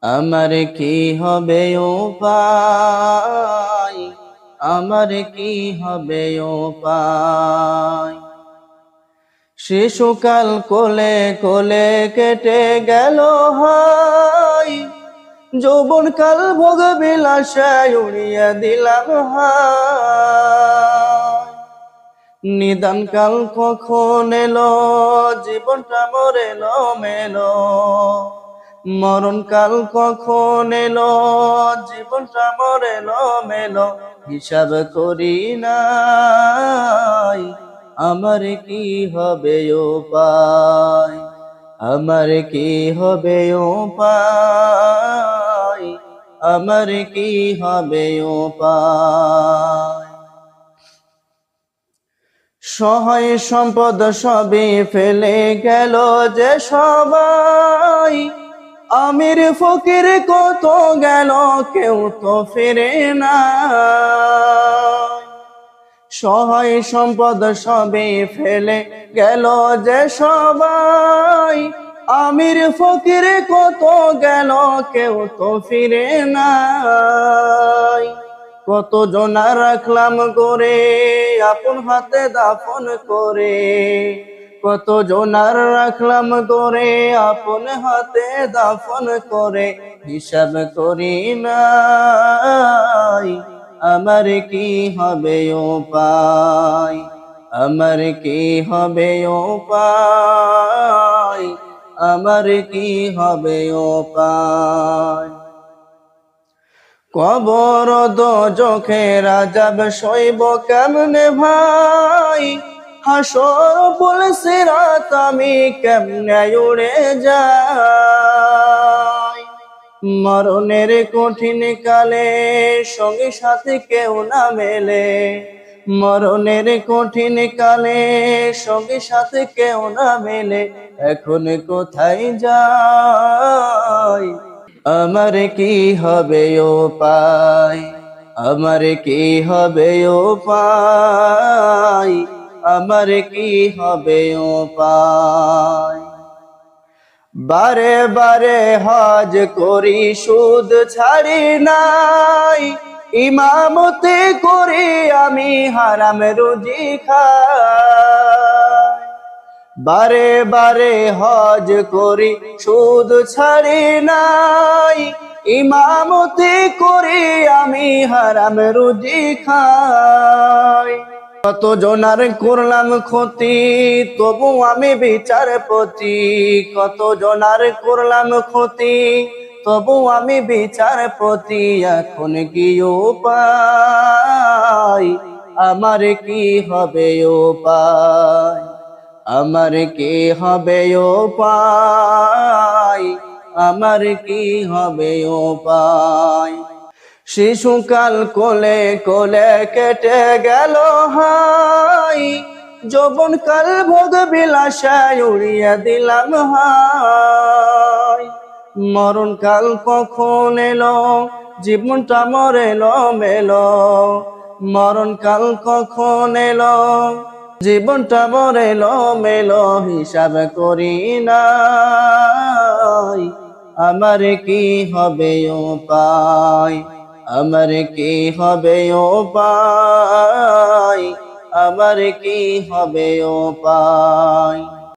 আমার কি হবে উপায়, আমার কি হবে উপায়। শিশুকাল কোলে কোলে কেটে গেল হায়, যৌবনকাল ভোগ বিলাসায় উড়িয়ে দিলাম হায়। নিদানকাল কখন এলো, জীবনটা মরে এলো মেলো। মরণকাল কখন এলো, জীবনটা মরে এলো মেলো। হিসাব করি নাই, আমার কি হবে উপায়, আমার কি হবে উপায়, আমার কি হবে উপায়। সহায় সম্পদ সবই ফেলে গেল যে সবাই, আমির ফকির কত গেল কেউ তো ফিরে না। সহায় সম্পদ সবই ফেলে গেল যে সবাই, আমির ফকির কত গেল কেউ তো ফিরে নাই। কত জনা রাখলাম করে আপন হাতে দাফন করে, কত জনার রাখলাম করে আপন হাতে দাফন করে। হিসাব করি নাই, আমার কি হবে উপায়, আমার কি হবে উপায়, আমার কি হবে উপায়। কবর দোজখের আযাব সইব কেমনে ভাই, হাসর পুল সিরাত আমি কেমনে উড়ে যাই। মরণের কঠিন কালে সঙ্গী সাথী কেউ না মেলে, মরণের কঠিন কালে সঙ্গী সাথী কেউ না মেলে। এখন কোথায় যাই, আমার কি হবে উপায়, আমার কি হবে উপায়, আমার কি হবে উপায়। বারে বারে হজ করি সুদ ছাড়ি নাই, ইমামতি করি আমি হারাম রুজি খাই। বারে বারে হজ করি সুদ ছাড়ি নাই, ইমামতি করি আমি হারাম রুজি খাই। কত জনার করলাম ক্ষতি তবু আমি বিচারপতি, কত জনার করলাম ক্ষতি তবু আমি বিচারপতি। এখন কি উপায়, আমার কি হবে উপায়, আমার কি হবে উপায়, আমার কি হবে উপায়। শিশুকাল কোলে কোলে কেটে গেল হায়, যৌবনকাল ভোগ বিলাসায় উড়িয়ে দিলাম হায়। মরণকাল কখন এলো, জীবনটা মরে এলো মেলো। মরণকাল কখন এলো, জীবনটা মরে এলো মেলো। হিসাব করি নাই, আমার কি হবে উপায়, আমার কি হবে উপায়, আমার কি হবে উপায়।